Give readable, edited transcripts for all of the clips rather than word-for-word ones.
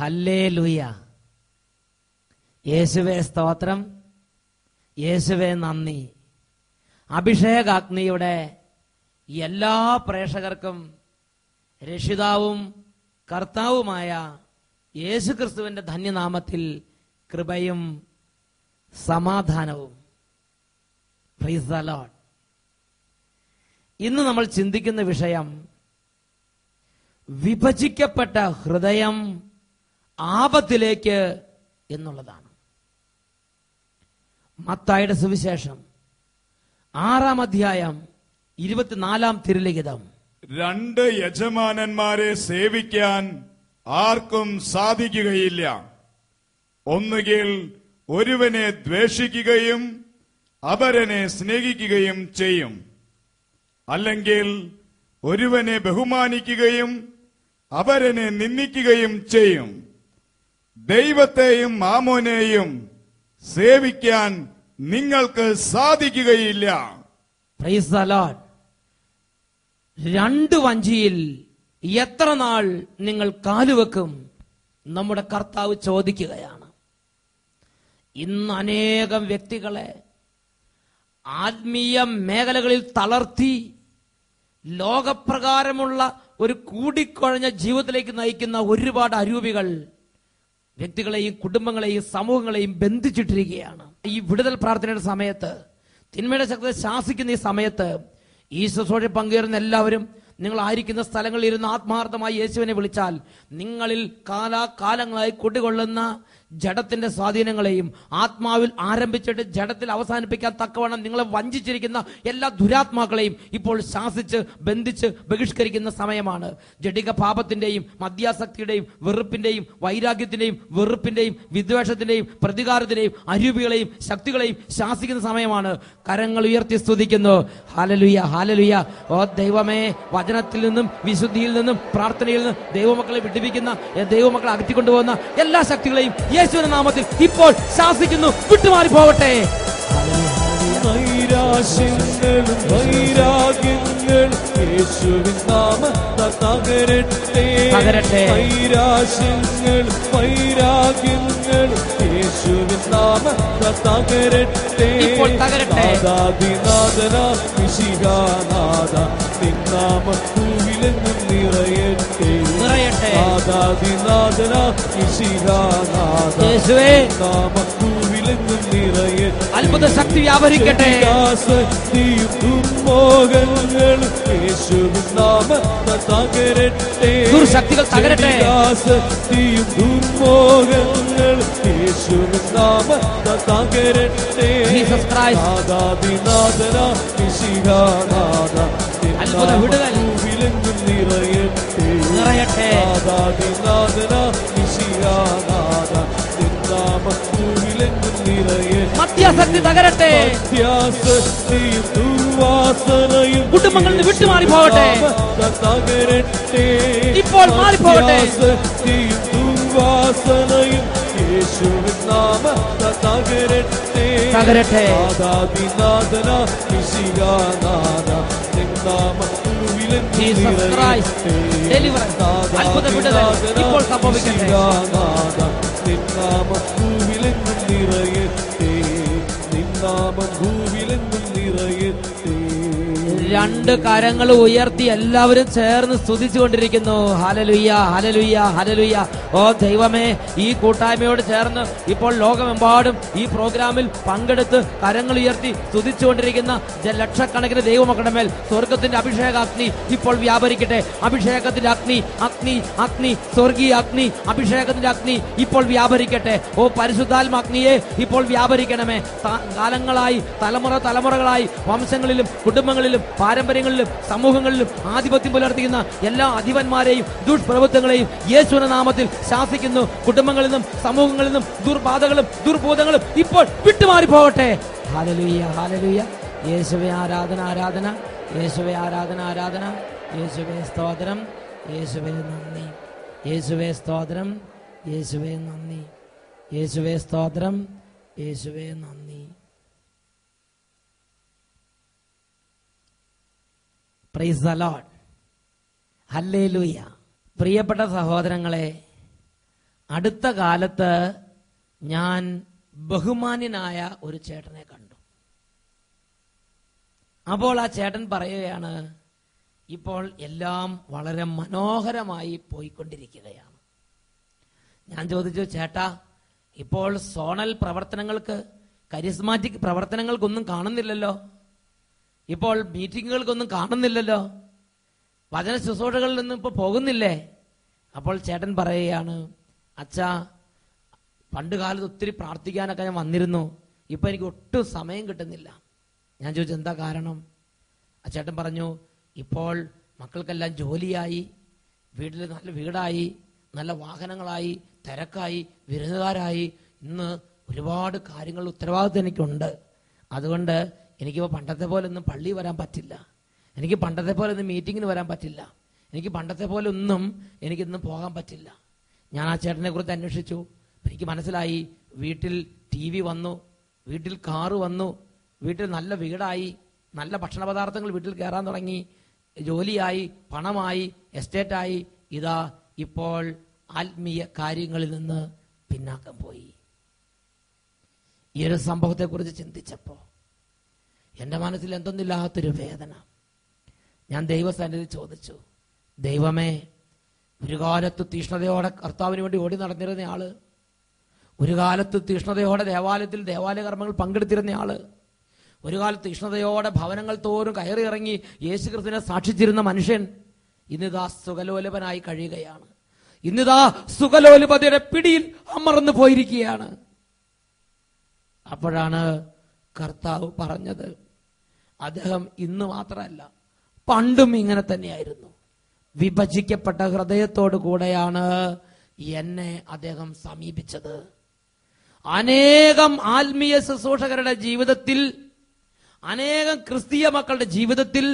Hallelujah. യേശുവേ സ്തോത്രം, യേശുവേ നന്ദി. അഭിഷേകാഗ്നിയുടെ എല്ലാ പ്രേക്ഷകർക്കും രക്ഷിതാവും കർത്താവുമായ യേശുക്രിസ്തുവിന്റെ ധന്യനാമത്തിൽ കൃപയും സമാധാനവും. Praise the Lord. ഇന്ന് നമ്മൾ ചിന്തിക്കുന്ന വിഷയം വിഭജിക്കപ്പെട്ട ഹൃദയം ആപത്തിലേക്ക് എന്നുള്ളതാണ്. മത്തായിയുടെ സുവിശേഷം 6-ാം അധ്യായം 24-ാം തിരുലിഖിതം. 2 യജമാനന്മാരെ സേവിക്കാൻ ആർക്കും സാധിക്കുകയില്ല. ഒന്നുകിൽ ഒരുവനെ ദ്വേഷിക്കുകയും അപരനെ സ്നേഹിക്കുകയും ചെയ്യും, അല്ലെങ്കിൽ ഒരുവനെ ബഹുമാനിക്കുകയും അപരനെ നിന്ദിക്കുകയും ചെയ്യും. ദൈവത്തെയും മാമോനെയും സേവിക്കാൻ നിങ്ങൾക്ക് സാധിക്കുകയില്ല. Praise the Lord. 2 വഞ്ചിയിൽ എത്ര നാൾ നിങ്ങൾ കാലുവെക്കും? നമ്മുടെ കർത്താവ് ചോദിക്കുകയാണ്. ഇന്ന് അനേകം വ്യക്തികളെ ആത്മീയ മേഖലകളിൽ തളർത്തി ലോകപ്രകാരമുള്ള ഒരു കൂടിക്കുഴഞ്ഞ ജീവിതത്തിലേക്ക് നയിക്കുന്ന ഒരുപാട് അരൂപികൾ വ്യക്തികളെയും കുടുംബങ്ങളെയും സമൂഹങ്ങളെയും ബന്ധിച്ചിട്ടിരിക്കുകയാണ്. ഈ വിടുതൽ പ്രാർത്ഥനയുടെ സമയത്ത്, തിന്മയുടെ ശക്തി ശാസിക്കുന്ന ഈ സമയത്ത് ഈ ശുശ്രൂഷയിൽ പങ്കുചേരുന്ന എല്ലാവരും നിങ്ങൾ ആയിരിക്കുന്ന സ്ഥലങ്ങളിൽ ഇരുന്ന് ആത്മാർത്ഥമായി യേശുവിനെ വിളിച്ചാൽ നിങ്ങളിൽ കാലാകാലങ്ങളായി കുടികൊള്ളുന്ന ജഡത്തിന്റെ സ്വാധീനങ്ങളെയും ആത്മാവിൽ ആരംഭിച്ചിട്ട് ജഡത്തിൽ അവസാനിപ്പിക്കാൻ തക്കവണ്ണം നിങ്ങളെ വഞ്ചിച്ചിരിക്കുന്ന എല്ലാ ദുരാത്മാക്കളെയും ഇപ്പോൾ ശാസിച്ച് ബന്ധിച്ച് ബഹിഷ്കരിക്കുന്ന സമയമാണ്. ജഡിക പാപത്തിന്റെയും മദ്യാസക്തിയുടെയും വെറുപ്പിന്റെയും വൈരാഗ്യത്തിന്റെയും വെറുപ്പിന്റെയും വിദ്വേഷത്തിന്റെയും പ്രതികാരത്തിന്റെയും അരൂപികളെയും ശക്തികളെയും ശാസിക്കുന്ന സമയമാണ്. കരങ്ങൾ ഉയർത്തി സ്തുതിക്കുന്നു. Hallelujah, hallelujah. ഓ ദൈവമേ, വചനത്തിൽ നിന്നും വിശുദ്ധിയിൽ നിന്നും പ്രാർത്ഥനയിൽ നിന്നും ദൈവമക്കളെ വിടുവിക്കുന്ന, ദൈവമക്കളെ അകറ്റിക്കൊണ്ടുപോകുന്ന എല്ലാ ശക്തികളെയും യേശുവിന്റെ നാമത്തിൽ ഇപ്പോൾ ശാസിക്കുന്നു. വിട്ടുമാറി പോകട്ടെ. നൈരാശ്യങ്ങളും വൈരാഗ്യങ്ങളും യേശുവിൻ നാമത്താൽ തകരട്ടെ. നൈരാശ്യങ്ങളും വൈരാഗ്യങ്ങളും യേശുവിൻ നാമത്താൽ തകരട്ടെ. നാദാദിനാഥനാം മിശിഹാനാഥ നിൻ നാമം ഭൂവിലെങ്ങും നിറയട്ടെ. നാദാദിനാഥനാം മിശിഹാനാഥ നിൻ നാമം ഭൂവിലെങ്ങും നിറയട്ടെ. അത്ഭുത ശക്തി വ്യാപരിക്കട്ടെ. ദുർമോഹങ്ങളും യേശുവിൻ നാമത്താൽ തകരട്ടെ. ദുർശക്തികൾ തകരട്ടെ. ദുർമോഹങ്ങളും യേശുവിൻ നാമത്താൽ തകരട്ടെ. നാദാദിനാഥനാം മിശിഹാനാഥ അത്ഭുത വിടുതൽ ഭൂവിലെങ്ങും നിറയട്ടെ. നാദാദിനാഥനാം മിശിഹാനാഥ നിൻ നാമം ഭൂവിലെങ്ങും നിറയട്ടെ. മദ്യാസക്തി തകരട്ടെ. മദ്യാസക്തിയും ദുർവാസനയും കുടുംബങ്ങളിൽ നിന്ന് വിട്ടുമാറി പോകട്ടെ. തകരട്ടെ. ഇപ്പോൾ മാറിപ്പോകട്ടെ. മദ്യാസക്തിയും ദുർവാസനയും യേശുവിൻ നാമത്താൽ തകരട്ടെ. നാദാദിനാഥനാം മിശിഹാനാഥ നിൻ നാമം ഭൂവിലെങ്ങും നിറയട്ടെ. ഇപ്പോൾ സംഭവിക്കട്ടെ. നിൻ നാമം ഭൂവിലെങ്ങും നിറയട്ടെ. നിൻ നാമം ഭൂവിലെങ്ങും നിറയട്ടെ. 2 കരങ്ങൾ ഉയർത്തി എല്ലാവരും ചേർന്ന് സ്തുതിച്ചുകൊണ്ടിരിക്കുന്നു. Hallelujah, hallelujah, hallelujah. ഓ ദൈവമേ, ഈ കൂട്ടായ്മയോട് ചേർന്ന് ഇപ്പോൾ ലോകമെമ്പാടും ഈ പ്രോഗ്രാമിൽ പങ്കെടുത്ത് കരങ്ങൾ ഉയർത്തി സ്തുതിച്ചുകൊണ്ടിരിക്കുന്ന ലക്ഷക്കണക്കിന് ദൈവമക്കളുടെ മേൽ സ്വർഗത്തിന്റെ അഭിഷേകാഗ്നി ഇപ്പോൾ വ്യാപരിക്കട്ടെ. അഭിഷേകത്തിന്റെ അഗ്നി, അഗ്നി, അഗ്നി, സ്വർഗീയ അഗ്നി, അഭിഷേകത്തിന്റെ അഗ്നി ഇപ്പോൾ വ്യാപരിക്കട്ടെ. ഓ പരിശുദ്ധാത്മാഗ്നിയെ ഇപ്പോൾ വ്യാപരിക്കണമേ. കാലങ്ങളായി തലമുറകളായി വംശങ്ങളിലും കുടുംബങ്ങളിലും പാരമ്പര്യങ്ങളിലും സമൂഹങ്ങളിലും ആധിപത്യം പുലർത്തിക്കുന്ന എല്ലാ അധിപന്മാരെയും ദുഷ്പ്രഭുത്വങ്ങളെയും യേശുവിന്റെ നാമത്തിൽ ശാസിക്കുന്നു. കുടുംബങ്ങളിൽ നിന്നും സമൂഹങ്ങളിൽ നിന്നും ദുർബാധകളും ദുർബോധങ്ങളും ഇപ്പോൾ വിട്ടുമാറി പോകട്ടെ. Hallelujah, hallelujah. യേശുവേ ആരാധന, ആരാധന. യേശുവേ ആരാധന, ആരാധന. യേശുവേ സ്തോത്രം, യേശുവേ നന്ദി. യേശുവേ സ്തോത്രം, യേശുവേ നന്ദി. യേശുവേ സ്തോത്രം, യേശുവേ നന്ദി. Praise the Lord. ഹല്ലേലൂയ. പ്രിയപ്പെട്ട സഹോദരങ്ങളെ, അടുത്ത കാലത്ത് ഞാൻ ബഹുമാന്യനായ ഒരു ചേട്ടനെ കണ്ടു. അപ്പോൾ ആ ചേട്ടൻ പറയുകയാണ്, ഇപ്പോൾ എല്ലാം വളരെ മനോഹരമായി പോയിക്കൊണ്ടിരിക്കുകയാണ്. ഞാൻ ചോദിച്ചു, ചേട്ടാ, ഇപ്പോൾ സോണൽ പ്രവർത്തനങ്ങൾക്ക്, കരിസ്മാറ്റിക് പ്രവർത്തനങ്ങൾക്കൊന്നും കാണുന്നില്ലല്ലോ, ഇപ്പോൾ മീറ്റിങ്ങുകൾക്കൊന്നും കാണുന്നില്ലല്ലോ, വചന ശുശ്രൂഷകളിൽ നിന്നും ഇപ്പോൾ പോകുന്നില്ലേ? അപ്പോൾ ചേട്ടൻ പറയുകയാണ്, അച്ഛാ, പണ്ട് കാലത്ത് ഒത്തിരി പ്രാർത്ഥിക്കാനൊക്കെ ഞാൻ വന്നിരുന്നു, ഇപ്പൊ എനിക്ക് ഒട്ടും സമയം കിട്ടുന്നില്ല. ഞാൻ ചോദിച്ചു, എന്താ കാരണം? ആ ചേട്ടൻ പറഞ്ഞു, ഇപ്പോൾ മക്കൾക്കെല്ലാം ജോലിയായി, വീട്ടിൽ നല്ല വീടായി, നല്ല വാഹനങ്ങളായി, തിരക്കായി, വിരുന്നുകാരായി, ഇന്ന് ഒരുപാട് കാര്യങ്ങൾ ഉത്തരവാദിത്വം എനിക്കുണ്ട്. അതുകൊണ്ട് എനിക്കിപ്പോൾ പണ്ടത്തെ പോലെ ഒന്നും പള്ളി വരാൻ പറ്റില്ല, എനിക്ക് പണ്ടത്തെ പോലെ ഒന്നും മീറ്റിങ്ങിന് വരാൻ പറ്റില്ല, എനിക്ക് പണ്ടത്തെ പോലെ ഒന്നും എനിക്കിന്നും പോകാൻ പറ്റില്ല. ഞാൻ ആ ചേട്ടനെ കുറിച്ച് അന്വേഷിച്ചു. എനിക്ക് മനസ്സിലായി, വീട്ടിൽ TV വന്നു, വീട്ടിൽ കാറ് വന്നു, വീട്ടിൽ നല്ല വീടായി, നല്ല ഭക്ഷണ പദാർത്ഥങ്ങൾ വീട്ടിൽ കയറാൻ തുടങ്ങി, ജോലിയായി, പണമായി, എസ്റ്റേറ്റായി. ഇതാ ഇപ്പോൾ ആത്മീയ കാര്യങ്ങളിൽ നിന്ന് പിന്നാക്കം പോയി. ഈ ഒരു സംഭവത്തെക്കുറിച്ച് ചിന്തിച്ചപ്പോൾ എൻ്റെ മനസ്സിൽ എന്തൊന്നില്ലാത്തൊരു വേദന. ഞാൻ ദൈവസന്നിധി ചോദിച്ചു, ദൈവമേ, ഒരു കാലത്ത് തീഷ്ണതയോടെ കർത്താവിന് വേണ്ടി ഓടി നടന്നിരുന്ന ആള്, ഒരു കാലത്ത് തീഷ്ണതയോടെ ദേവാലയത്തിൽ ദേവാലയ കർമ്മങ്ങൾ പങ്കെടുത്തിരുന്ന ആള്, ഒരു കാലത്ത് തീഷ്ണതയോടെ ഭവനങ്ങൾ തോറും കയറി ഇറങ്ങി യേശു ക്രിസ്തുവിനെ സാക്ഷിച്ചിരുന്ന മനുഷ്യൻ ഇന്നിതാ സുഖലോലുപനായി കഴിയുകയാണ്. ഇന്നിതാ സുഖലോലുപതയുടെ പിടിയിൽ അമർന്നു പോയിരിക്കുകയാണ്. അപ്പോഴാണ് കർത്താവ് പറഞ്ഞത്, അദ്ദേഹം ഇന്ന് മാത്രമല്ല പണ്ടും ഇങ്ങനെ തന്നെയായിരുന്നു. വിഭജിക്കപ്പെട്ട ഹൃദയത്തോടു കൂടെയാണ് എന്നെ അദ്ദേഹം സമീപിച്ചത്. അനേകം ആത്മീയ ശുശ്രൂഷകരുടെ ജീവിതത്തിൽ, അനേകം ക്രിസ്തീയ മക്കളുടെ ജീവിതത്തിൽ,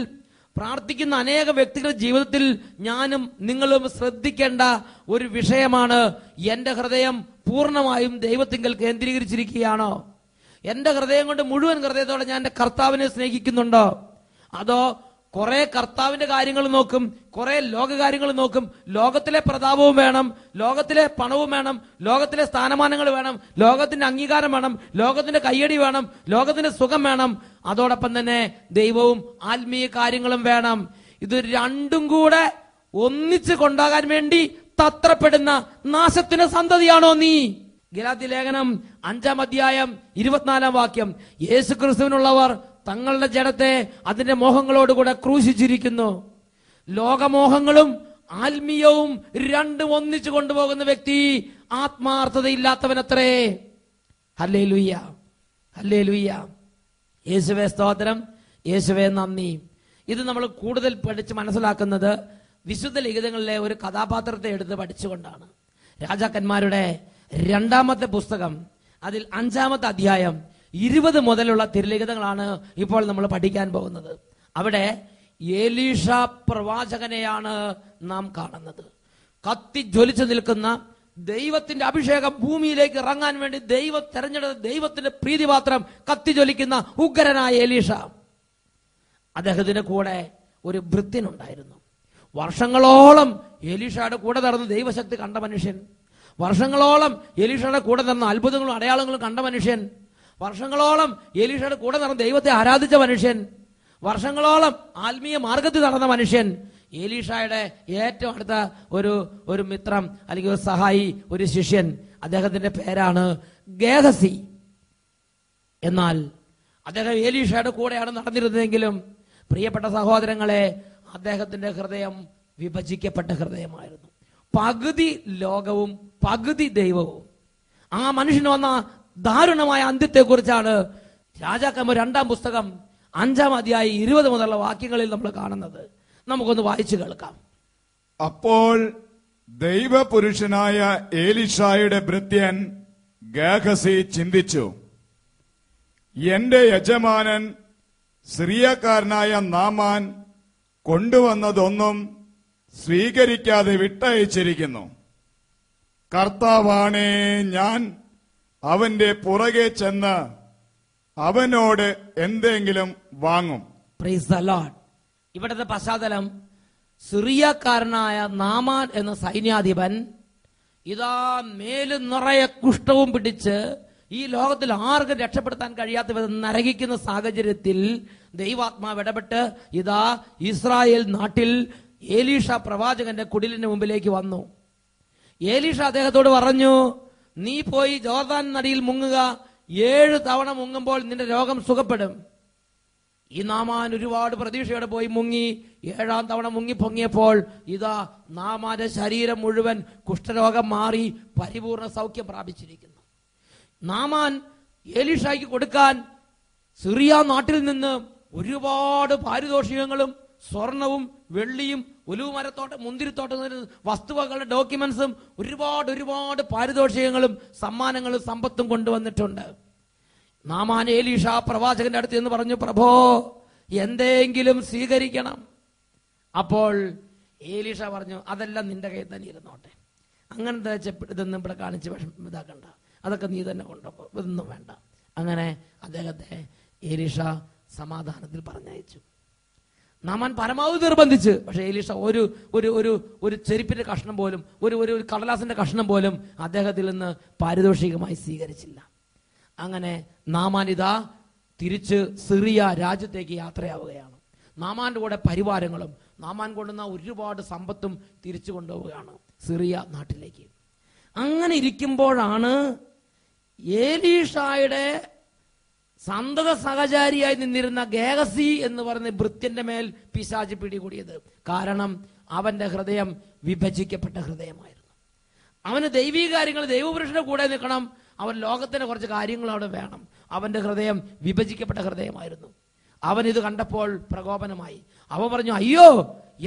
പ്രാർത്ഥിക്കുന്ന അനേകം വ്യക്തികളുടെ ജീവിതത്തിൽ ഞാനും നിങ്ങളും ശ്രദ്ധിക്കേണ്ട ഒരു വിഷയമാണ്, എന്റെ ഹൃദയം പൂർണ്ണമായും ദൈവത്തിങ്കൽ കേന്ദ്രീകരിച്ചിരിക്കുകയാണോ? എന്റെ ഹൃദയം കൊണ്ട് മുഴുവൻ ഹൃദയത്തോടെ ഞാൻ എന്റെ കർത്താവിനെ സ്നേഹിക്കുന്നുണ്ടോ? അതോ കുറെ കർത്താവിന്റെ കാര്യങ്ങൾ നോക്കും, കുറെ ലോകകാര്യങ്ങൾ നോക്കും, ലോകത്തിലെ പ്രതാപവും വേണം, ലോകത്തിലെ പണവും വേണം, ലോകത്തിലെ സ്ഥാനമാനങ്ങൾ വേണം, ലോകത്തിന്റെ അംഗീകാരം വേണം, ലോകത്തിന്റെ കയ്യടി വേണം, ലോകത്തിന്റെ സുഖം വേണം, അതോടൊപ്പം തന്നെ ദൈവവും ആത്മീയ കാര്യങ്ങളും വേണം. ഇത് രണ്ടും കൂടെ ഒന്നിച്ച് കൊണ്ടാകാൻ വേണ്ടി തത്രപ്പെടുന്ന നാശത്തിന്റെ സന്തതിയാണോ നീ? ഗലാത്യ ലേഖനം 5-ാം അധ്യായം 24-ാം വാക്യം, യേശു ക്രിസ്തുവിനുള്ളവർ തങ്ങളുടെ ജഡത്തെ അതിന്റെ മോഹങ്ങളോടുകൂടെ ക്രൂശിച്ചിരിക്കുന്നു. ലോകമോഹങ്ങളും ആത്മീയവും രണ്ടും ഒന്നിച്ചു കൊണ്ടുപോകുന്ന വ്യക്തി ആത്മാർത്ഥതയില്ലാത്തവനത്രേ. Hallelujah, hallelujah. യേശുവേ സ്തോത്രം, യേശുവേ നന്ദി. ഇത് നമ്മൾ കൂടുതൽ പഠിച്ച് മനസ്സിലാക്കുന്നത് വിശുദ്ധ ലിഖിതങ്ങളിലെ ഒരു കഥാപാത്രത്തെ എടുത്ത് പഠിച്ചുകൊണ്ടാണ്. രാജാക്കന്മാരുടെ 2-ാമത്തെ പുസ്തകം, അതിൽ 5-ാമത്തെ അധ്യായം 20 മുതലുള്ള തിരുലിഖിതങ്ങളാണ് ഇപ്പോൾ നമ്മൾ പഠിക്കാൻ പോകുന്നത്. അവിടെ എലീഷ പ്രവാചകനെയാണ് നാം കാണുന്നത്. കത്തി ജ്വലിച്ചു നിൽക്കുന്ന ദൈവത്തിന്റെ അഭിഷേകം ഭൂമിയിലേക്ക് ഇറങ്ങാൻ വേണ്ടി ദൈവം തെരഞ്ഞെടുത്ത ദൈവത്തിന്റെ പ്രീതിപാത്രം കത്തി ജ്വലിക്കുന്ന ഉഗ്രനായ എലീഷ. അദ്ദേഹത്തിന്റെ കൂടെ ഒരു ഭൃത്യനുണ്ടായിരുന്നു. വർഷങ്ങളോളം എലീഷയുടെ കൂടെ നടന്ന് ദൈവശക്തി കണ്ട മനുഷ്യൻ, വർഷങ്ങളോളം എലീഷയുടെ കൂടെ നടന്ന അത്ഭുതങ്ങളും അടയാളങ്ങളും കണ്ട മനുഷ്യൻ, വർഷങ്ങളോളം എലീഷയുടെ കൂടെ നടന്ന ദൈവത്തെ ആരാധിച്ച മനുഷ്യൻ, വർഷങ്ങളോളം ആത്മീയ മാർഗത്തിൽ നടന്ന മനുഷ്യൻ, എലീഷയുടെ ഏറ്റവും അടുത്ത ഒരു മിത്രം അല്ലെങ്കിൽ ഒരു സഹായി, ഒരു ശിഷ്യൻ. അദ്ദേഹത്തിന്റെ പേരാണ് ഗേഹസി. എന്നാൽ അദ്ദേഹം എലീഷയുടെ കൂടെയാണ് നടന്നിരുന്നതെങ്കിലും പ്രിയപ്പെട്ട സഹോദരങ്ങളെ, അദ്ദേഹത്തിന്റെ ഹൃദയം വിഭജിക്കപ്പെട്ട ഹൃദയമായിരുന്നു. പകുതി ലോകവും പകുതി ദൈവവും. ആ മനുഷ്യന് വന്ന ദാരുണമായ അന്ത്യത്തെക്കുറിച്ചാണ് രാജാക്കന്മാർ 2-ാം പുസ്തകം 5-ാം അധ്യായം 20 മുതലുള്ള വാക്യങ്ങളിൽ നമ്മൾ കാണുന്നത്. നമുക്കൊന്ന് വായിച്ചു കേൾക്കാം. അപ്പോൾ ദൈവപുരുഷനായ എലീഷായുടെ ഭൃത്യൻ ഗേഹസി ചിന്തിച്ചു, എന്റെ യജമാനൻ സിറിയക്കാരനായ നാമാൻ കൊണ്ടുവന്നതൊന്നും സ്വീകരിക്കാതെ വിട്ടയച്ചിരിക്കുന്നു. കർത്താവാണേ, ഞാൻ അവന്റെ പുറകെ ചെന്ന് അവനോട് എന്തെങ്കിലും വാങ്ങും. Praise the Lord. ഇവിടുത്തെ പശ്ചാത്തലം, സിറിയക്കാരനായ നാമാൻ എന്ന സൈന്യാധിപൻ ഇതാ മേല് നിറയെ കുഷ്ഠവും പിടിച്ച് ഈ ലോകത്തിൽ ആർക്കും രക്ഷപ്പെടുത്താൻ കഴിയാത്ത വിധം നരകിക്കുന്ന സാഹചര്യത്തിൽ ദൈവാത്മാവ് ഇടപെട്ട് ഇതാ ഇസ്രായേൽ നാട്ടിൽ ഏലീഷ പ്രവാചകന്റെ കുടിലിന് മുമ്പിലേക്ക് വന്നു. ഏലീഷ അദ്ദേഹത്തോട് പറഞ്ഞു, നീ പോയി ജോർദാൻ നദിയിൽ മുങ്ങുക, 7 തവണ മുങ്ങുമ്പോൾ നിന്റെ രോഗം സുഖപ്പെടും. ഈ നാമാൻ ഒരുപാട് പ്രതീക്ഷയോടെ പോയി മുങ്ങി. 7ാം തവണ മുങ്ങി പൊങ്ങിയപ്പോൾ ഇതാ നാമാന്റെ ശരീരം മുഴുവൻ കുഷ്ഠരോഗം മാറി പരിപൂർണ സൗഖ്യം പ്രാപിച്ചിരിക്കുന്നു. നാമാൻ ഏലീഷായ്ക്ക് കൊടുക്കാൻ സിറിയ നാട്ടിൽ നിന്ന് ഒരുപാട് പാരിതോഷികങ്ങളും സ്വർണവും വെള്ളിയും ഒലിവ് മരത്തോട്ടം മുന്തിരിത്തോട്ടം വസ്തുവകളുടെ ഡോക്യുമെന്റ്സും ഒരുപാട് പാരിതോഷികങ്ങളും സമ്മാനങ്ങളും സമ്പത്തും കൊണ്ടുവന്നിട്ടുണ്ട്. നാമാൻ ഏലീഷ പ്രവാചകന്റെ അടുത്ത് എന്ന് പറഞ്ഞു, പ്രഭോ എന്തെങ്കിലും സ്വീകരിക്കണം. അപ്പോൾ ഏലീഷ പറഞ്ഞു, അതെല്ലാം നിന്റെ കയ്യിൽ തന്നെ ഇരുന്നോട്ടെ, അങ്ങനത്തെ ഇതൊന്നും ഇവിടെ കാണിച്ച് ഇതാക്കണ്ട, അതൊക്കെ നീ തന്നെ കൊണ്ടുപോ, ഇതൊന്നും വേണ്ട. അങ്ങനെ അദ്ദേഹത്തെ ഏലീഷ സമാധാനത്തിൽ പറഞ്ഞയച്ചു. നാമാൻ പരമാവധി നിർബന്ധിച്ച്, പക്ഷെ ഏലീഷ ഒരു ഒരു ഒരു ഒരു ചെരുപ്പിന്റെ കഷ്ണം പോലും ഒരു കടലാസിന്റെ കഷ്ണം പോലും അദ്ദേഹത്തിൽ നിന്ന് പാരിതോഷികമായി സ്വീകരിച്ചില്ല. അങ്ങനെ നാമാൻ ഇതാ തിരിച്ച് സിറിയ രാജ്യത്തേക്ക് യാത്രയാവുകയാണ്. നാമാന്റെ കൂടെ പരിവാരങ്ങളും നാമാൻ കൊണ്ടുവന്ന ഒരുപാട് സമ്പത്തും തിരിച്ചു കൊണ്ടുപോവുകയാണ് സിറിയ നാട്ടിലേക്ക്. അങ്ങനെ ഇരിക്കുമ്പോഴാണ് ഏലീഷായുടെ സന്തത സഹചാരിയായി നിന്നിരുന്ന ഗേഹസി എന്ന് പറയുന്ന ഭൃത്യന്റെ മേൽ പിശാച് പിടികൂടിയത്. കാരണം അവന്റെ ഹൃദയം വിഭജിക്കപ്പെട്ട ഹൃദയമായിരുന്നു. അവന് ദൈവീക കാര്യങ്ങൾ, ദൈവപുരുഷന്റെ കൂടെ നിൽക്കണം, അവൻ ലോകത്തിന്റെ കുറച്ച് കാര്യങ്ങൾ അവിടെ വേണം. അവന്റെ ഹൃദയം വിഭജിക്കപ്പെട്ട ഹൃദയമായിരുന്നു. അവൻ ഇത് കണ്ടപ്പോൾ പ്രകോപനമായി. അവൻ പറഞ്ഞു, അയ്യോ,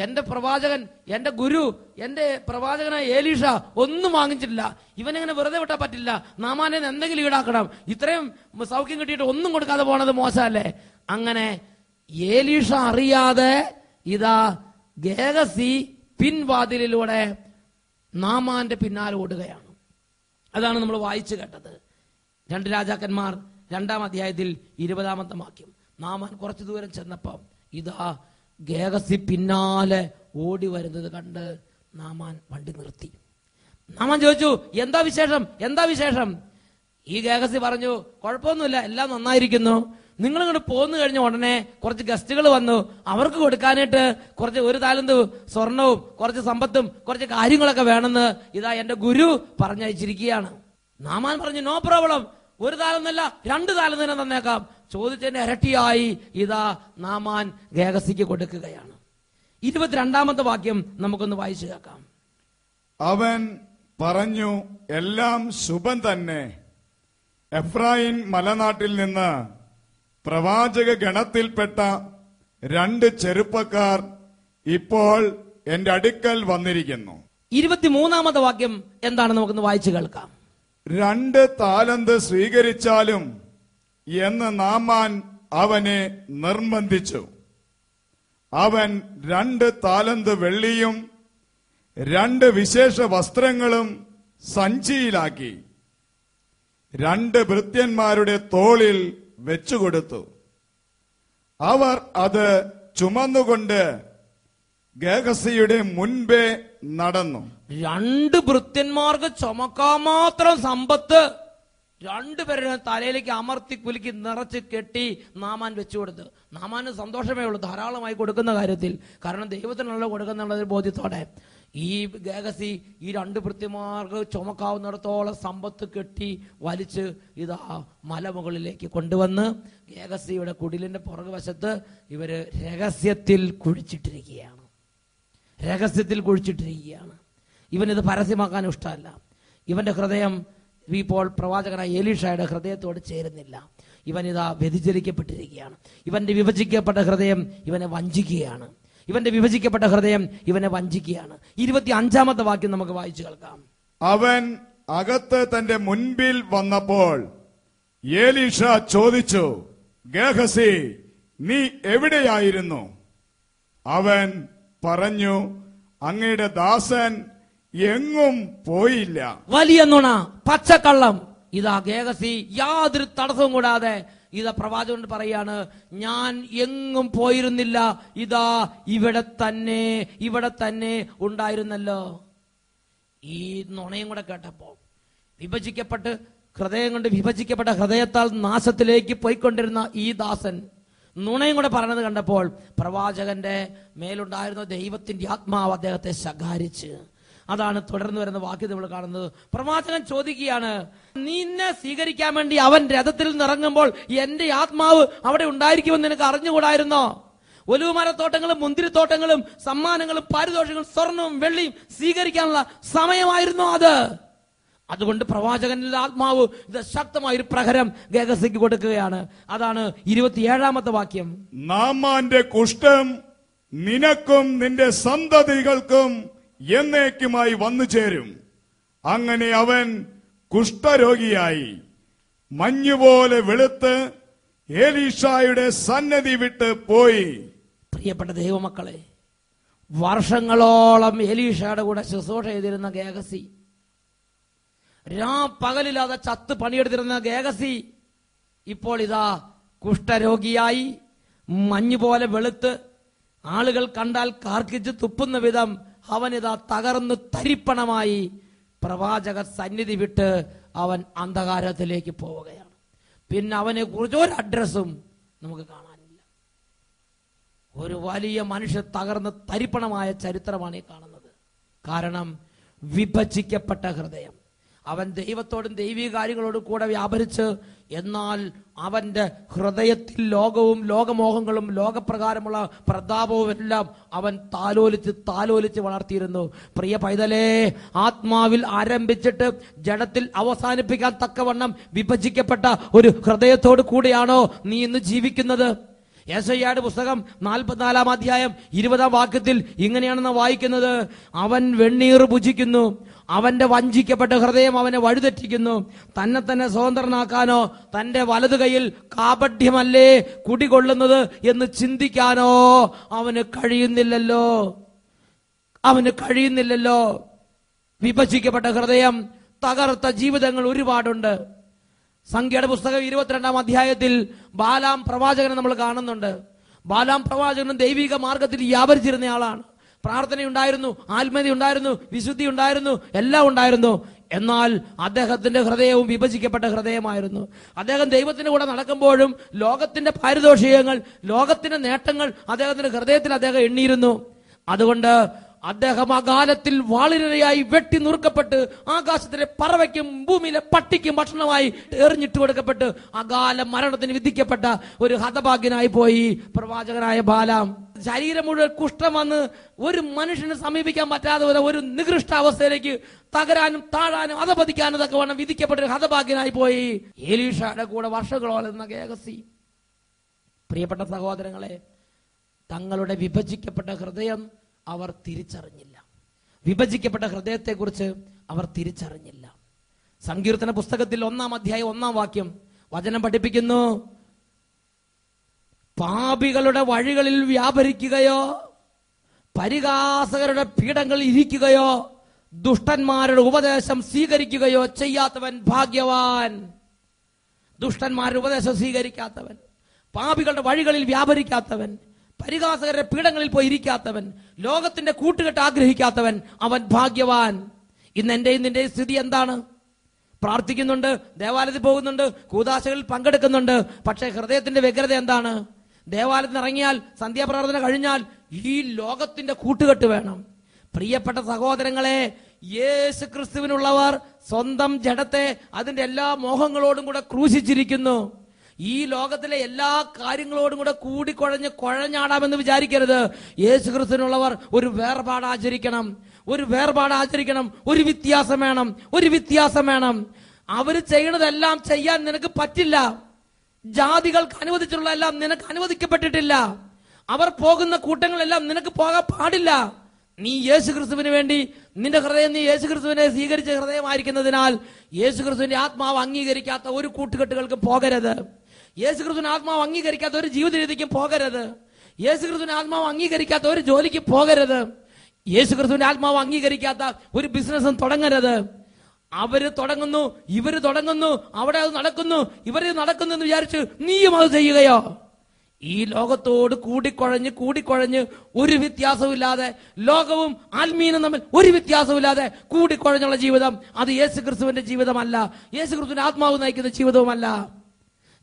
എന്റെ പ്രവാചകൻ, എന്റെ ഗുരു, എന്റെ പ്രവാചകനായ ഏലീഷ ഒന്നും വാങ്ങിച്ചിട്ടില്ല, ഇവനെങ്ങനെ വെറുതെ വിട്ടാൽ പറ്റില്ല, നാമാനെ എന്തെങ്കിലും ഈടാക്കണം, ഇത്രയും സൗഖ്യം കിട്ടിയിട്ട് ഒന്നും കൊടുക്കാതെ പോണത് മോശമല്ലേ. അങ്ങനെ ഏലീഷ അറിയാതെ ഇതാ ഗേഹസി പിൻവാതിലിലൂടെ നാമാന്റെ പിന്നാലെ ഓടുകയാണ്. അതാണ് നമ്മൾ വായിച്ചു കേട്ടത്. 2 രാജാക്കന്മാർ 2-ാം അധ്യായത്തിൽ 20-ാമത്തെ വാക്യം. നാമാൻ കുറച്ചു ദൂരം ചെന്നപ്പം ഇതാ ഗേഹസി പിന്നാലെ ഓടി വരുന്നത് കണ്ട് നാമാൻ വണ്ടി നിർത്തി. നാമാൻ ചോദിച്ചു, എന്താ വിശേഷം, എന്താ വിശേഷം? ഈ ഗേഹസി പറഞ്ഞു, കുഴപ്പമൊന്നുമില്ല, എല്ലാം നന്നായിരിക്കുന്നു. നിങ്ങൾ ഇങ്ങോട്ട് പോന്നു കഴിഞ്ഞ ഉടനെ കുറച്ച് ഗസ്റ്റുകൾ വന്നു, അവർക്ക് കൊടുക്കാനായിട്ട് കുറച്ച് 1 താലന്ത് സ്വർണവും കുറച്ച് സമ്പത്തും കുറച്ച് കാര്യങ്ങളൊക്കെ വേണമെന്ന് ഇതാ എന്റെ ഗുരു പറഞ്ഞയച്ചിരിക്കുകയാണ്. നാമാൻ പറഞ്ഞു, നോ പ്രോബ്ലം, 1 താലന്തല്ല 2 താലന്ത് തന്നെ തന്നേക്കാം. ചോദിച്ചതിന്റെ ഇരട്ടിയായി ഇതാ നാമാൻ ഗേഹസിക്ക് കൊടുക്കുകയാണ്. 22-ാമത്തെ വാക്യം നമുക്കൊന്ന് വായിച്ചു കേൾക്കാം. അവൻ പറഞ്ഞു, എല്ലാം ശുഭം തന്നെ. എഫ്രായിം മലനാട്ടിൽ നിന്ന് പ്രവാചക ഗണത്തിൽപ്പെട്ട 2 ചെറുപ്പക്കാർ ഇപ്പോൾ എന്റെ അടുക്കൽ വന്നിരിക്കുന്നു. 23-ാമത്തെ വാക്യം എന്താണ് നമുക്കൊന്ന് വായിച്ചു കേൾക്കാം. 2 താലന്ത് സ്വീകരിച്ചാലും എന്ന് നാമാൻ അവനെ നിർബന്ധിച്ചു. അവൻ 2 താലന്ത് വെള്ളിയും 2 വിശേഷ വസ്ത്രങ്ങളും സഞ്ചിയിലാക്കി 2 ഭൃത്യന്മാരുടെ തോളിൽ വെച്ചുകൊടുത്തു. അവർ അത് ചുമന്നുകൊണ്ട് ഗേഹസിയുടെ മുൻപേ നടന്നു. 2 ഭൃത്യന്മാർക്ക് ചുമക്കാൻ മാത്രം സമ്പത്ത് 2 പേരുടെ തലയിലേക്ക് അമർത്തി കുലുക്കി നിറച്ച് കെട്ടി നാമാൻ വെച്ചു കൊടുത്തു. നാമാന് സന്തോഷമേ ഉള്ളൂ ധാരാളമായി കൊടുക്കുന്ന കാര്യത്തിൽ. കാരണം ദൈവത്തിനുള്ള കൊടുക്കുന്നുള്ള ബോധ്യത്തോടെ ഈ ഗേഹസി ഈ 2 ഭൃത്യന്മാർക്ക് ചുമക്കാവുന്നിടത്തോളം സമ്പത്ത് കെട്ടി വലിച്ച് ഇതാ മലമുകളിലേക്ക് കൊണ്ടുവന്ന് ഗേഹസിയുടെ കുടിലിന്റെ പുറകുവശത്ത് ഇവര് രഹസ്യത്തിൽ കുഴിച്ചിട്ടിരിക്കുകയാണ്. ഇവനിത് പരസ്യമാക്കാൻ ഇഷ്ടമല്ല. ഇവന്റെ ഹൃദയം ഇപ്പോൾ പ്രവാചകനായ ഏലീഷയുടെ ഹൃദയത്തോട് ചേരുന്നില്ല. ഇവനിതാ വ്യതിചലിക്കപ്പെട്ടിരിക്കുകയാണ്. ഇവന്റെ വിഭജിക്കപ്പെട്ട ഹൃദയം ഇവനെ വഞ്ചിക്കുകയാണ്. 25-ാമത്തെ വാക്യം നമുക്ക് വായിച്ചു കേൾക്കാം. അവൻ അകത്ത് തന്റെ മുൻപിൽ വന്നപ്പോൾ ഏലീഷ ചോദിച്ചു, ഗേഹസി, നീ എവിടെയായിരുന്നു? അവൻ പറഞ്ഞു, അങ്ങയുടെ ദാസൻ എങ്ങും പോയില്ല. വലിയ നുണ, പച്ചക്കള്ളം. ഇതാ ഗേഹസി യാതൊരു തടസ്സവും കൂടാതെ ഇതാ പ്രവാചകൻ പറയാണ്, ഞാൻ എങ്ങും പോയിരുന്നില്ല, ഇതാ ഇവിടെ തന്നെ ഉണ്ടായിരുന്നല്ലോ. ഈ നുണയും കൂടെ കേട്ടപ്പോ വിഭജിക്കപ്പെട്ട് ഹൃദയം കൊണ്ട് വിഭജിക്കപ്പെട്ട ഹൃദയത്താൽ നാശത്തിലേക്ക് പോയിക്കൊണ്ടിരുന്ന ഈ ദാസൻ നുണയും കൂടെ പറഞ്ഞത് കണ്ടപ്പോൾ പ്രവാചകന്റെ മേലുണ്ടായിരുന്ന ദൈവത്തിന്റെ ആത്മാവ് അദ്ദേഹത്തെ ശകാരിച്ച്. അതാണ് തുടർന്ന് വരുന്ന വാക്യം നമ്മൾ കാണുന്നത്. പ്രവാചകൻ ചോദിക്കുകയാണ്, നിന്നെ സ്വീകരിക്കാൻ വേണ്ടി അവൻ രഥത്തിൽ നിന്നിറങ്ങുമ്പോൾ എന്റെ ആത്മാവ് അവിടെ ഉണ്ടായിരിക്കുമെന്ന് നിനക്ക് അറിഞ്ഞുകൂടായിരുന്നോ? ഒലിവുമരത്തോട്ടങ്ങളും മുന്തിരിത്തോട്ടങ്ങളും സമ്മാനങ്ങളും പാരിതോഷികങ്ങളും സ്വർണവും വെള്ളിയും സ്വീകരിക്കാനുള്ള സമയമായിരുന്നു അത്. അതുകൊണ്ട് പ്രവാചകന്റെ ആത്മാവ് ഇത് ശക്തമായ ഒരു പ്രഹരം ഗേഹസിക്ക് കൊടുക്കുകയാണ്. അതാണ് 27-ാമത്തെ വാക്യം. നാമാന്റെ കുഷ്ഠം നിനക്കും നിന്റെ സന്തതികൾക്കും എന്നേക്കുമായി വന്നു ചേരും. അങ്ങനെ അവൻ കുഷ്ഠരോഗിയായി മഞ്ഞുപോലെ വെളുത്ത് എലീഷായുടെ സന്നദ്ധി വിട്ട് പോയി. പ്രിയപ്പെട്ട ദൈവമക്കളെ, വർഷങ്ങളോളം എലീഷയുടെ കൂടെ ശുശ്രൂഷ ചെയ്തിരുന്ന ഗേഹസി, പകലില്ലാതെ ചത്ത് പണിയെടുത്തിരുന്ന ഗേഹസി ഇപ്പോൾ ഇതാ കുഷ്ഠരോഗിയായി മഞ്ഞുപോലെ വെളുത്ത് ആളുകൾ കണ്ടാൽ കാർക്കിച്ച് തുപ്പുന്ന വിധം അവനിതാ തകർന്ന് തരിപ്പണമായി പ്രവാചക സന്നിധി വിട്ട് അവൻ അന്ധകാരത്തിലേക്ക് പോവുകയാണ്. പിന്നെ അവനെ കുറിച്ച് ഒരു അഡ്രസ്സും നമുക്ക് കാണാനില്ല. ഒരു വലിയ മനുഷ്യൻ തകർന്ന് തരിപ്പണമായ ചരിത്രമാണ് ഈ കാണുന്നത്. കാരണം വിഭജിക്കപ്പെട്ട ഹൃദയം. അവൻ ദൈവത്തോടും ദൈവീക കാര്യങ്ങളോടും കൂടെ വ്യാപരിച്ച്, എന്നാൽ അവന്റെ ഹൃദയത്തിൽ ലോകവും ലോകമോഹങ്ങളും ലോകപ്രകാരമുള്ള പ്രതാപവും എല്ലാം അവൻ താലോലിച്ച് വളർത്തിയിരുന്നു. പ്രിയ പൈതലേ, ആത്മാവിൽ ആരംഭിച്ചിട്ട് ജഡത്തിൽ അവസാനിപ്പിക്കാൻ തക്കവണ്ണം വിഭജിക്കപ്പെട്ട ഒരു ഹൃദയത്തോട് കൂടിയാണോ നീ ഇന്ന് ജീവിക്കുന്നത്? യെശയ്യായുടെ പുസ്തകം 44-ാം അധ്യായം 20-ാം വാക്യത്തിൽ ഇങ്ങനെയാണെന്ന് വായിക്കുന്നത്, അവൻ വെണ്ണീർ ഭുജിക്കുന്നു, അവന്റെ വഞ്ചിക്കപ്പെട്ട ഹൃദയം അവനെ വഴിതെറ്റിക്കുന്നു. തന്നെ സ്വതന്ത്രനാക്കാനോ തന്റെ വലതു കൈയിൽ കാപഢ്യമല്ലേ കുടികൊള്ളുന്നത് എന്ന് ചിന്തിക്കാനോ അവന് കഴിയുന്നില്ലല്ലോ. വിഭജിക്കപ്പെട്ട ഹൃദയം തകർത്ത ജീവിതങ്ങൾ ഒരുപാടുണ്ട്. സംഖ്യയുടെ പുസ്തകം 22-ാം അധ്യായത്തിൽ ബാലാം പ്രവാചകനെ നമ്മൾ കാണുന്നുണ്ട്. ബാലാം പ്രവാചകനും ദൈവിക മാർഗത്തിൽ വ്യാപരിച്ചിരുന്ന ആളാണ്. പ്രാർത്ഥനയുണ്ടായിരുന്നു, ആത്മീയതയുണ്ടായിരുന്നു, വിശുദ്ധി ഉണ്ടായിരുന്നു, എല്ലാം ഉണ്ടായിരുന്നു. എന്നാൽ അദ്ദേഹത്തിന്റെ ഹൃദയവും വിഭജിക്കപ്പെട്ട ഹൃദയമായിരുന്നു. അദ്ദേഹം ദൈവത്തിന്റെ കൂടെ നടക്കുമ്പോഴും ലോകത്തിന്റെ പാരിതോഷികങ്ങൾ, ലോകത്തിന്റെ നേട്ടങ്ങൾ അദ്ദേഹത്തിന്റെ ഹൃദയത്തിൽ അദ്ദേഹം എണ്ണിയിരുന്നു. അതുകൊണ്ട് അദ്ദേഹം അകാലത്തിൽ വാളിരയായി വെട്ടി നുറുക്കപ്പെട്ട് ആകാശത്തിലെ പറവയ്ക്കും ഭൂമിയിലെ പട്ടിക്കും ഭക്ഷണമായി എറിഞ്ഞിട്ട് കൊടുക്കപ്പെട്ട് അകാല മരണത്തിന് വിധിക്കപ്പെട്ട ഒരു ഹതഭാഗ്യനായി പോയി പ്രവാചകനായ ബാലാം. ശരീരം മുഴുവൻ കുഷ്ഠം വന്ന് ഒരു മനുഷ്യന് സമീപിക്കാൻ പറ്റാതെ ഒരു നികൃഷ്ടാവസ്ഥയിലേക്ക് തകരാനും താഴാനും അധപതിക്കാനും ഒക്കെ വേണം വിധിക്കപ്പെട്ട ഒരു ഹതഭാഗ്യനായി പോയി. എലീഷയുടെ കൂടെ വർഷങ്ങളോളം എന്ന ഗേഹസി. പ്രിയപ്പെട്ട സഹോദരങ്ങളെ, തങ്ങളുടെ വിഭജിക്കപ്പെട്ട ഹൃദയം അവർ തിരിച്ചറിഞ്ഞില്ല. വിഭജിക്കപ്പെട്ട ഹൃദയത്തെക്കുറിച്ച് അവർ തിരിച്ചറിഞ്ഞില്ല. സങ്കീർത്തന പുസ്തകത്തിൽ 1-ാം അധ്യായം 1-ാം വാക്യം വചനം പഠിപ്പിക്കുന്നു, പാപികളുടെ വഴികളിൽ വ്യാപരിക്കുകയോ പരിഹാസകരുടെ പീഠങ്ങളിൽ ഇരിക്കുകയോ ദുഷ്ടന്മാരുടെ ഉപദേശം സ്വീകരിക്കുകയോ ചെയ്യാത്തവൻ ഭാഗ്യവാൻ. ദുഷ്ടന്മാരുടെ ഉപദേശം സ്വീകരിക്കാത്തവൻ, പാപികളുടെ വഴികളിൽ വ്യാപരിക്കാത്തവൻ, പരിഹാസകരുടെ പീഠങ്ങളിൽ പോയി ഇരിക്കാത്തവൻ, ലോകത്തിന്റെ കൂട്ടുകെട്ട് ആഗ്രഹിക്കാത്തവൻ, അവൻ ഭാഗ്യവാൻ. ഇന്ന് എന്റെയും നിന്റെയും സ്ഥിതി എന്താണ്? പ്രാർത്ഥിക്കുന്നുണ്ട്, ദേവാലയത്തിൽ പോകുന്നുണ്ട്, കൂദാശകളിൽ പങ്കെടുക്കുന്നുണ്ട്, പക്ഷേ ഹൃദയത്തിന്റെ വ്യഗ്രത എന്താണ്? ദേവാലയത്തിൽ ഇറങ്ങിയാൽ, സന്ധ്യാപ്രാർത്ഥന കഴിഞ്ഞാൽ ഈ ലോകത്തിന്റെ കൂട്ടുകെട്ട് വേണം. പ്രിയപ്പെട്ട സഹോദരങ്ങളെ, യേശു ക്രിസ്തുവിനുള്ളവർ സ്വന്തം ജഡത്തെ അതിന്റെ എല്ലാ മോഹങ്ങളോടും കൂടെ ക്രൂശിച്ചിരിക്കുന്നു. ഈ ലോകത്തിലെ എല്ലാ കാര്യങ്ങളോടും കൂടെ കുഴഞ്ഞാടാമെന്ന് വിചാരിക്കരുത്. യേശു ക്രിസ്തുവിനുള്ളവർ ഒരു വേർപാട് ആചരിക്കണം, ഒരു വ്യത്യാസം വേണം. അവര് ചെയ്യണതെല്ലാം ചെയ്യാൻ നിനക്ക് പറ്റില്ല. ജാതികൾക്ക് അനുവദിച്ചിട്ടുള്ള എല്ലാം നിനക്ക് അനുവദിക്കപ്പെട്ടിട്ടില്ല. അവർ പോകുന്ന കൂട്ടങ്ങളെല്ലാം നിനക്ക് പോകാൻ പാടില്ല. നീ യേശു ക്രിസ്തുവിന് വേണ്ടി നിന്റെ ഹൃദയം നീ യേശു ക്രിസ്തുവിനെ സ്വീകരിച്ച ഹൃദയമായിരിക്കുന്നതിനാൽ യേശു ക്രിസ്തുവിന്റെ ആത്മാവ് അംഗീകരിക്കാത്ത ഒരു കൂട്ടുകെട്ടുകൾക്ക് പോകരുത്. യേശു ക്രിസ്തുവിന്റെ ആത്മാവ് അംഗീകരിക്കാത്ത ഒരു ജീവിത രീതിക്കും പോകരുത്. യേശു ക്രിസ്തുവിന്റെ ആത്മാവ് അംഗീകരിക്കാത്ത ഒരു ജോലിക്ക് പോകരുത്. യേശു ക്രിസ്തുവിന്റെ ആത്മാവ് അംഗീകരിക്കാത്ത ഒരു ബിസിനസ്സും തുടങ്ങരുത്. അവര് തുടങ്ങുന്നു, ഇവര് തുടങ്ങുന്നു, അവിടെ അത് നടക്കുന്നു, ഇവര് നടക്കുന്നു എന്ന് വിചാരിച്ച് നീയും അത് ചെയ്യുകയോ? ഈ ലോകത്തോട് കൂടിക്കുഴഞ്ഞ് ഒരു വ്യത്യാസമില്ലാതെ, ലോകവും ആത്മീയനും തമ്മിൽ ഒരു വ്യത്യാസമില്ലാതെ കൂടിക്കുഴഞ്ഞുള്ള ജീവിതം, അത് യേശുക്രിസ്തുവിന്റെ ജീവിതമല്ല. യേശുക്രിസ്തുവിന്റെ ആത്മാവ് നയിക്കുന്ന ജീവിതവുമല്ല.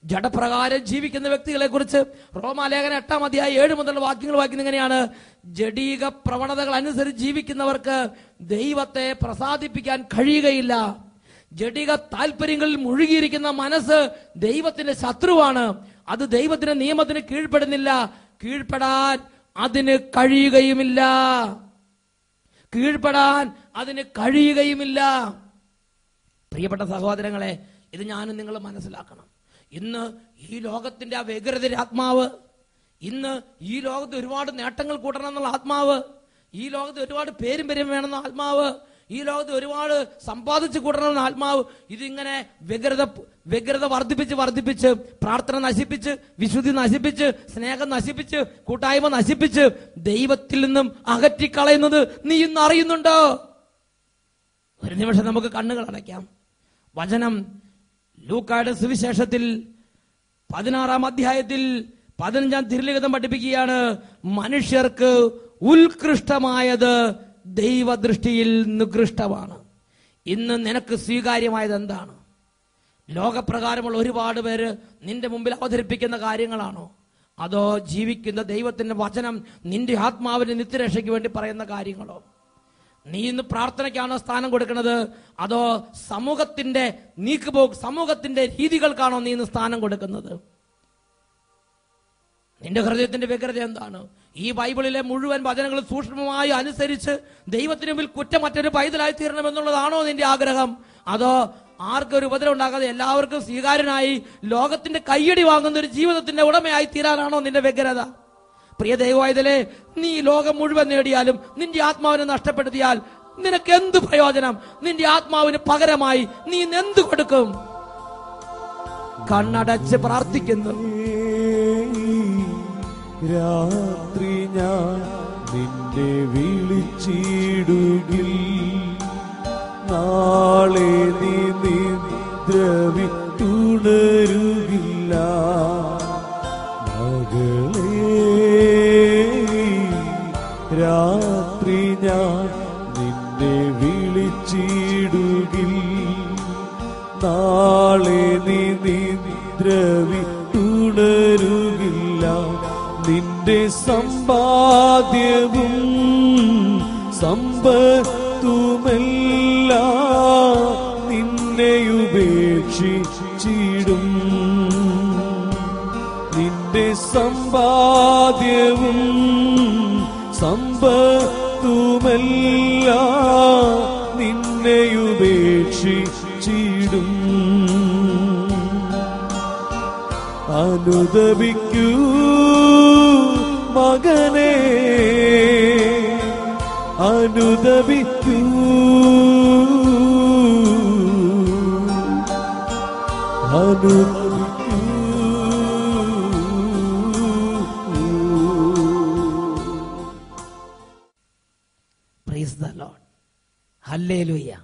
ജഡപ്രകാരം ജീവിക്കുന്ന വ്യക്തികളെ കുറിച്ച് റോമാലേഖനം 8-ാം അധ്യായം 7 മുതലുള്ള വാക്യങ്ങൾ വായിക്കുന്നത് ഇങ്ങനെയാണ്: ജഡീക പ്രവണതകൾ അനുസരിച്ച് ജീവിക്കുന്നവർക്ക് ദൈവത്തെ പ്രസാദിപ്പിക്കാൻ കഴിയുകയില്ല. ജഡിക താല്പര്യങ്ങളിൽ മുഴുകിയിരിക്കുന്ന മനസ്സ് ദൈവത്തിന്റെ ശത്രുവാണ്. അത് ദൈവത്തിന്റെ നിയമത്തിന് കീഴ്പ്പെടുന്നില്ല. കീഴ്പ്പെടാൻ അതിന് കഴിയുകയുമില്ല. പ്രിയപ്പെട്ട സഹോദരങ്ങളെ, ഇത് ഞാനും നിങ്ങൾ മനസ്സിലാക്കണം. ഇന്ന് ഈ ലോകത്തിന്റെ ആ വ്യഗ്രതയുടെ ആത്മാവ്, ഇന്ന് ഈ ലോകത്ത് ഒരുപാട് നേട്ടങ്ങൾ കൂട്ടണം എന്നുള്ള ആത്മാവ്, ഈ ലോകത്ത് ഒരുപാട് പേരും വേണമെന്ന ആത്മാവ്, ഈ ലോകത്ത് ഒരുപാട് സമ്പാദിച്ചു കൂട്ടണമെന്ന ആത്മാവ്, ഇതിങ്ങനെ വ്യഗ്രത വർദ്ധിപ്പിച്ച് പ്രാർത്ഥന നശിപ്പിച്ച്, വിശുദ്ധി നശിപ്പിച്ച്, സ്നേഹം നശിപ്പിച്ച്, കൂട്ടായ്മ നശിപ്പിച്ച് ദൈവത്തിൽ നിന്നും അകറ്റിക്കളയുന്നത് നീ ഇന്ന് അറിയുന്നുണ്ടോ? ഒരു നിമിഷം നമുക്ക് കണ്ണുകൾ അടയ്ക്കാം. വചനം ലൂക്കായുടെ സുവിശേഷത്തിൽ 16-ാം അധ്യായത്തിൽ 15-ാം തിരുലിഖിതം പഠിപ്പിക്കുകയാണ്: മനുഷ്യർക്ക് ഉത്കൃഷ്ടമായത് ദൈവദൃഷ്ടിയിൽ നികൃഷ്ടമാണ്. ഇന്ന് നിനക്ക് സ്വീകാര്യമായത് എന്താണ്? ലോകപ്രകാരമുള്ള ഒരുപാട് പേര് നിന്റെ മുമ്പിൽ അവതരിപ്പിക്കുന്ന കാര്യങ്ങളാണോ? അതോ ജീവിക്കുന്ന ദൈവത്തിന്റെ വചനം നിന്റെ ആത്മാവിന്റെ നിത്യരക്ഷയ്ക്ക് വേണ്ടി പറയുന്ന കാര്യങ്ങളോ? നീ ഇന്ന് പ്രാർത്ഥനയ്ക്കാണോ സ്ഥാനം കൊടുക്കുന്നത്? അതോ സമൂഹത്തിന്റെ രീതികൾക്കാണോ നീ ഇന്ന് സ്ഥാനം കൊടുക്കുന്നത്? നിന്റെ ഹൃദയത്തിന്റെ വ്യഗ്രത എന്താണ്? ഈ ബൈബിളിലെ മുഴുവൻ വചനങ്ങളും സൂക്ഷ്മമായി അനുസരിച്ച് ദൈവത്തിന് മുമ്പിൽ കുറ്റമറ്റൊരു പൈതലായി തീരണമെന്നുള്ളതാണോ നിന്റെ ആഗ്രഹം? അതോ ആർക്കൊരു ഉപദ്രവം ഉണ്ടാകാതെ എല്ലാവർക്കും സ്വീകാര്യനായി ലോകത്തിന്റെ കയ്യടി വാങ്ങുന്ന ഒരു ജീവിതത്തിന്റെ ഉടമയായി തീരാനാണോ നിന്റെ വ്യഗ്രത? പ്രിയ ദൈവവായതലേ, നീ ലോകം മുഴുവൻ നേടിയാലും നിന്റെ ആത്മാവിനെ നഷ്ടപ്പെടുത്തിയാൽ നിനക്ക് എന്ത് പ്രയോജനം? നിന്റെ ആത്മാവിന് പകരമായി നീ എന്ത് കൊടുക്കും? കണ്ണടച്ച് പ്രാർത്ഥിക്കുന്നു. രാത്രി ഞാൻ നിന്നെ വിളിച്ചിടുകിൽ, നാളെ നീ നിദ്രവിട്ടുണരുകില്ല. രാത്രി ഞാൻ നിന്നെ വിളിച്ചിടുകിൽ, നാളെ നീ നിദ്രവിട്ടുണരുകില്ല. നിന്റെ സമ്പാദ്യവും സമ്പത്തുമെല്ലാം നിന്നെ ഉപേക്ഷിച്ചിടും. നിന്റെ സമ്പാദ്യവും സമ്പത്തുമെല്ലാം നിന്നെ ഉപേക്ഷിച്ചിടും. അനുദപിക്കൂ മകനേ, അനുദപിക്കൂ. Praise the Lord. Hallelujah.